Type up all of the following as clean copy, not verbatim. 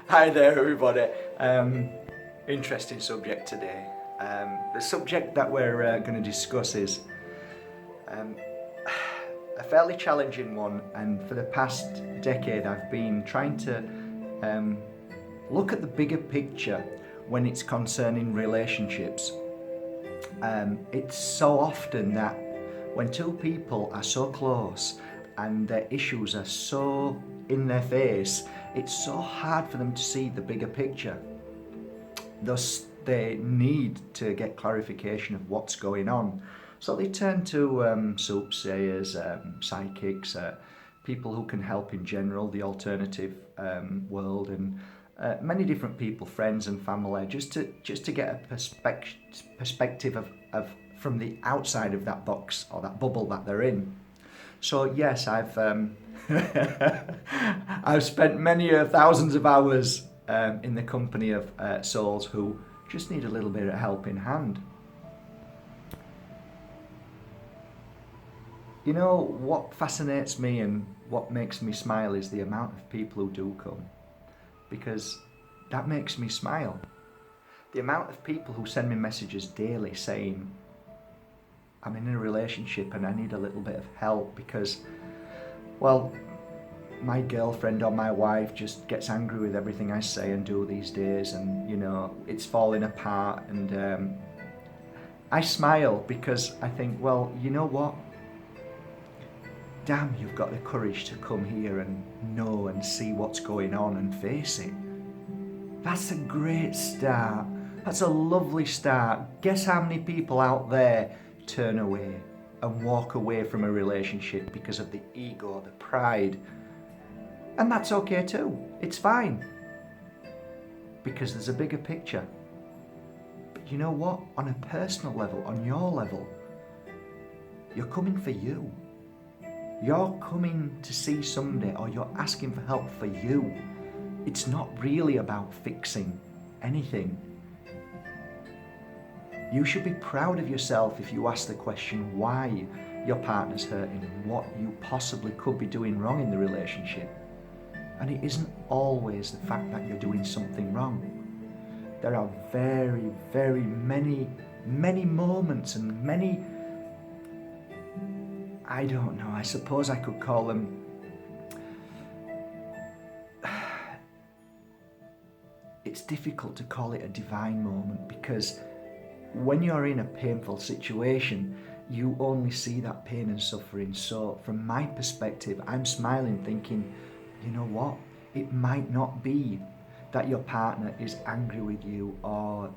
Hi there, everybody. Interesting subject today. The subject that we're going to discuss is um, a fairly challenging one, and for the past decade, I've been trying to um, look at the bigger picture when it's concerning relationships. It's so often that when two people are so close and their issues are so in their face, it's so hard for them to see the bigger picture. Thus, they need to get clarification of what's going on. So they turn to soothsayers, psychics, people who can help in general, the alternative world, and many different people, friends and family, just to get a perspective of from the outside of that box or that bubble that they're in. So yes, I've spent many thousands of hours in the company of souls who just need a little bit of help in hand. You know, what fascinates me and what makes me smile is the amount of people who do come, because that makes me smile. The amount of people who send me messages daily saying, I'm in a relationship and I need a little bit of help because, well, my girlfriend or my wife just gets angry with everything I say and do these days, and it's falling apart. And I smile because I think, well, you know what? Damn, you've got the courage to come here and know and see what's going on and face it. That's a great start. That's a lovely start. Guess how many people out there turn away and walk away from a relationship because of the ego, the pride. And that's okay too. It's fine. Because there's a bigger picture. But you know what? On a personal level, on your level, you're coming for you. You're coming to see somebody, or you're asking for help for you. It's not really about fixing anything. You should be proud of yourself if you ask the question why your partner's hurting and what you possibly could be doing wrong in the relationship. And it isn't always the fact that you're doing something wrong. There are very, very many moments and many, I don't know, I suppose I could call them, it's difficult to call it a divine moment, because when you're in a painful situation, you only see that pain and suffering. So from my perspective, I'm smiling thinking, you know what? It might not be that your partner is angry with you, or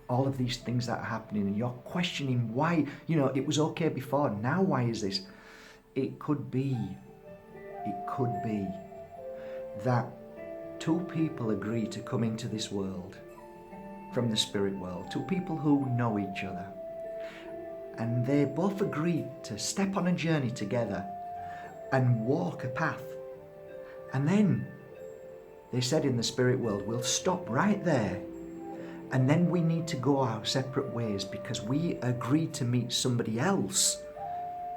all of these things that are happening and you're questioning why, it was okay before, now why is this? It could be that two people agree to come into this world from the spirit world, two people who know each other, and they both agreed to step on a journey together and walk a path. And then they said in the spirit world, we'll stop right there, and then we need to go our separate ways because we agreed to meet somebody else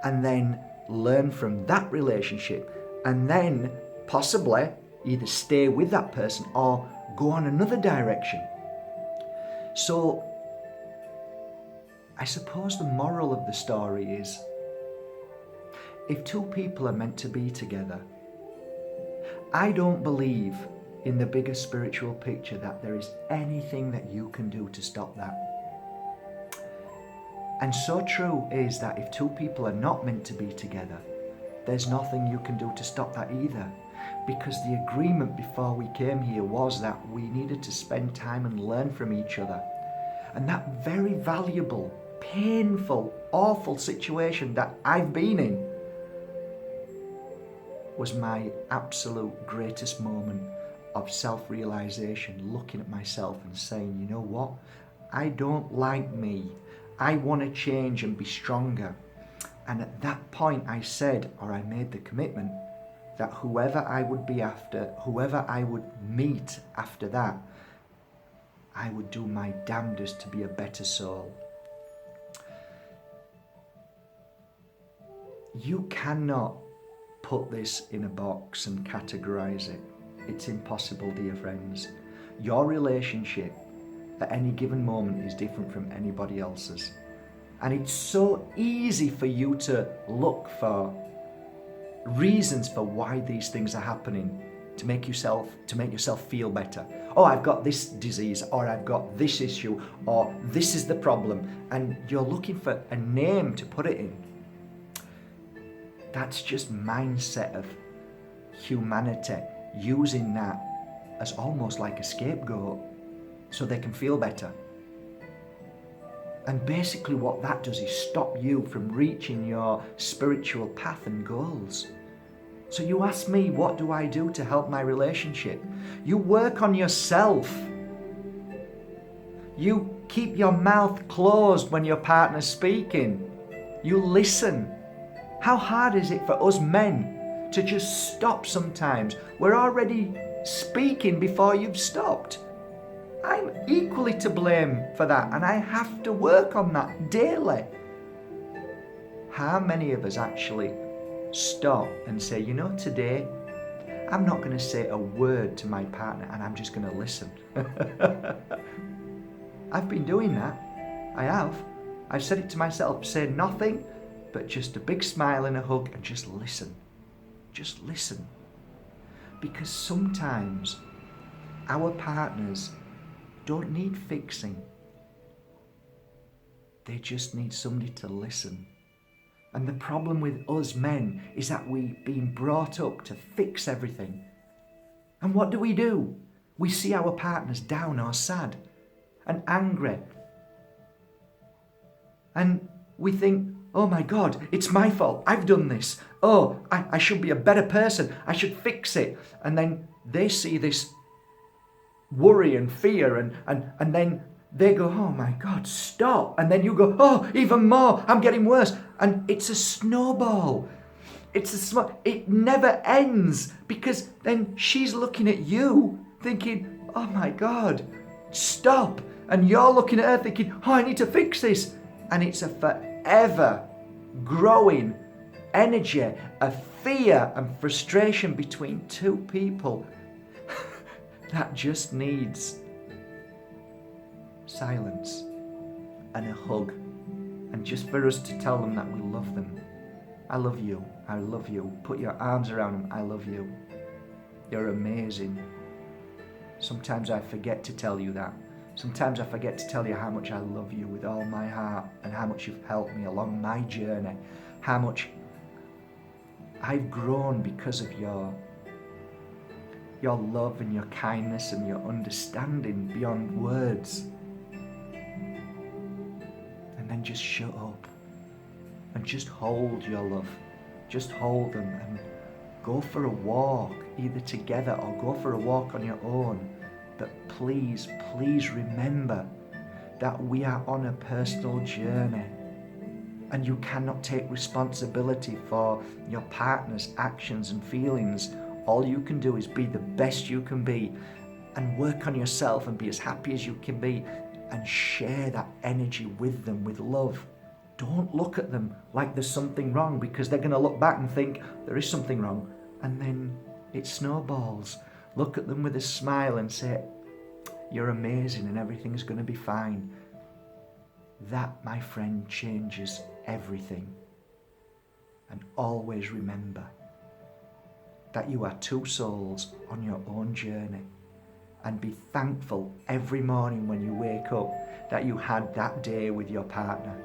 and then learn from that relationship, and then possibly either stay with that person or go on another direction. So I suppose the moral of the story is, if two people are meant to be together, I don't believe in the bigger spiritual picture that there is anything that you can do to stop that. And so true is that if two people are not meant to be together, there's nothing you can do to stop that either. Because the agreement before we came here was that we needed to spend time and learn from each other. And that very valuable, painful, awful situation that I've been in was my absolute greatest moment of self-realization, looking at myself and saying, you know what? I don't like me. I want to change and be stronger. And at that point I said, or I made the commitment, that whoever I would be after, whoever I would meet after that, I would do my damnedest to be a better soul. You cannot put this in a box and categorize it. It's impossible, dear friends. Your relationship at any given moment is different from anybody else's. And it's so easy for you to look for reasons for why these things are happening to make yourself feel better. Oh, I've got this disease, or I've got this issue, or this is the problem, and you're looking for a name to put it in. That's just mindset of humanity using that as almost like a scapegoat so they can feel better. And basically what that does is stop you from reaching your spiritual path and goals. So you ask me, what do I do to help my relationship? You work on yourself. You keep your mouth closed when your partner's speaking. You listen. How hard is it for us men to just stop sometimes? We're already speaking before you've stopped. I'm equally to blame for that, and I have to work on that daily. How many of us actually stop and say, you know, today I'm not going to say a word to my partner and I'm just going to listen? I've been doing that. I have. I've said it to myself, say nothing but just a big smile and a hug and just listen. Just listen. Because sometimes our partners don't need fixing. They just need somebody to listen. And the problem with us men is that we've been brought up to fix everything. And what do? We see our partners down or sad and angry. And we think, oh my God, it's my fault. I've done this. Oh, I should be a better person. I should fix it. And then they see this worry and fear and then they go, oh my God, stop. And then you go, oh, even more, I'm getting worse. And it's a snowball. It never ends, because then she's looking at you thinking, oh my God, stop. And you're looking at her thinking, oh, I need to fix this. And it's a forever growing energy of fear and frustration between two people that just needs silence and a hug, and just for us to tell them that we love them. I love you. I love you. Put your arms around them. I love you. You're amazing. Sometimes I forget to tell you that. Sometimes I forget to tell you how much I love you with all my heart, and how much you've helped me along my journey, how much I've grown because of your love and your kindness and your understanding beyond words. And then just shut up and just hold your love. Just hold them and go for a walk, either together or go for a walk on your own. But please, please remember that we are on a personal journey, and you cannot take responsibility for your partner's actions and feelings. All you can do is be the best you can be and work on yourself and be as happy as you can be, and share that energy with them with love. Don't look at them like there's something wrong, because they're going to look back and think there is something wrong, and then it snowballs. Look at them with a smile and say, you're amazing and everything's going to be fine. That, my friend, changes everything. And always remember that you are two souls on your own journey, and be thankful every morning when you wake up that you had that day with your partner.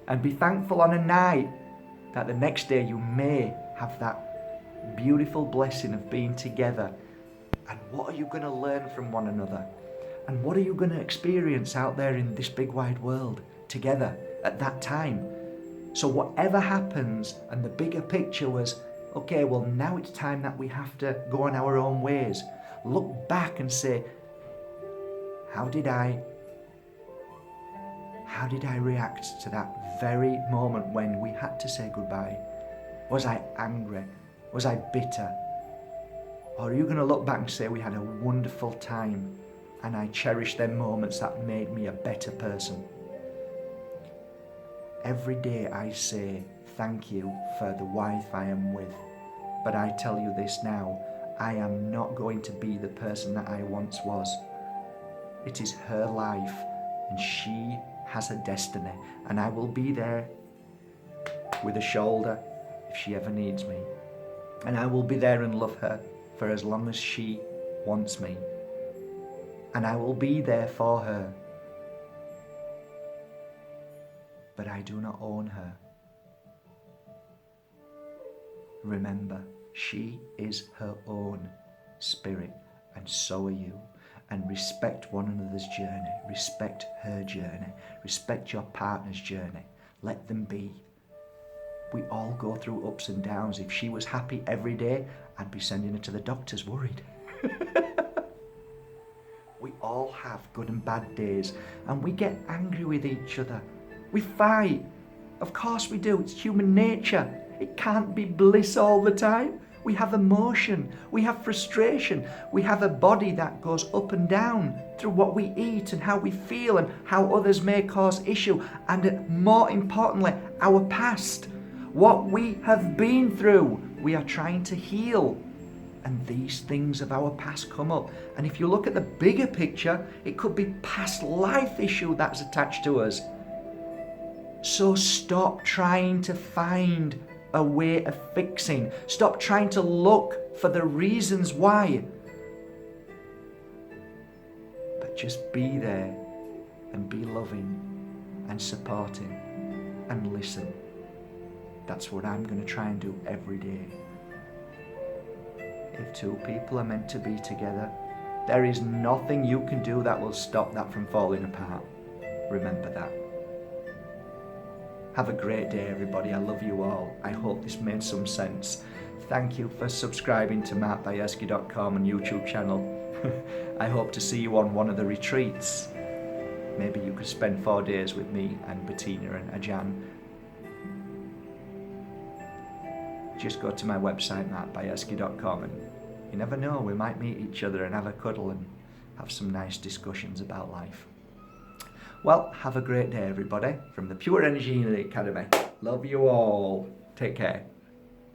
And be thankful on a night that the next day you may have that beautiful blessing of being together. And what are you going to learn from one another? And what are you going to experience out there in this big wide world together at that time? So whatever happens, and the bigger picture was, okay, well, now it's time that we have to go on our own ways. Look back and say, how did I react to that very moment when we had to say goodbye? Was I angry? Was I bitter? Or are you going to look back and say, we had a wonderful time and I cherish them moments that made me a better person? Every day I say thank you for the wife I am with. But I tell you this now, I am not going to be the person that I once was. It is her life, and she has a destiny, and I will be there with a shoulder if she ever needs me. And I will be there and love her for as long as she wants me. And I will be there for her. But I do not own her. Remember, she is her own spirit, and so are you. And respect one another's journey. Respect her journey. Respect your partner's journey. Let them be. We all go through ups and downs. If she was happy every day, I'd be sending her to the doctors worried. We all have good and bad days, and we get angry with each other. We fight. Of course we do. It's human nature. It can't be bliss all the time. We have emotion. We have frustration. We have a body that goes up and down through what we eat and how we feel and how others may cause issue. And more importantly, our past. What we have been through, we are trying to heal. And these things of our past come up. And if you look at the bigger picture, it could be past life issue that's attached to us. So stop trying to find a way of fixing. Stop trying to look for the reasons why. But just be there and be loving and supporting and listen. That's what I'm going to try and do every day. If two people are meant to be together, there is nothing you can do that will stop that from falling apart. Remember that. Have a great day, everybody. I love you all. I hope this made some sense. Thank you for subscribing to Bajerski.com and YouTube channel. I hope to see you on one of the retreats. Maybe you could spend 4 days with me and Bettina and Ajan. Just go to my website, Bajerski.com, and you never know, we might meet each other and have a cuddle and have some nice discussions about life. Well, have a great day, everybody. From the Pure Energy Academy. Love you all. Take care.